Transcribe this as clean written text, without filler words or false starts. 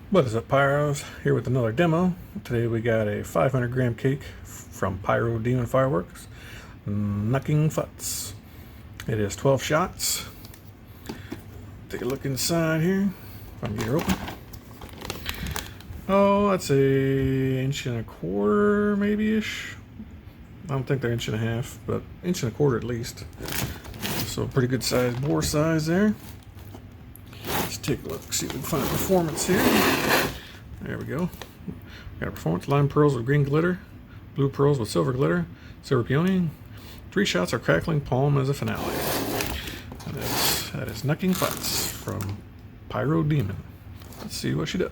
What is up, Pyros? Here with another demo. Today we got a 500 gram cake from Pyrodemon Fireworks, Nuckin Futz. It is 12 shots. Take a look inside here. If I can get her open. Oh, that's a inch and a quarter, maybe-ish. I don't think they're inch and a half, but inch and a quarter at least. So pretty good size bore size there. Let's take a look, see if we can find a performance here. There we go. Got a performance. Lime pearls with green glitter, blue pearls with silver glitter, silver peony. 3 shots are crackling palm as a finale. That is Nuckin Futz from Pyrodemon. Let's see what she does.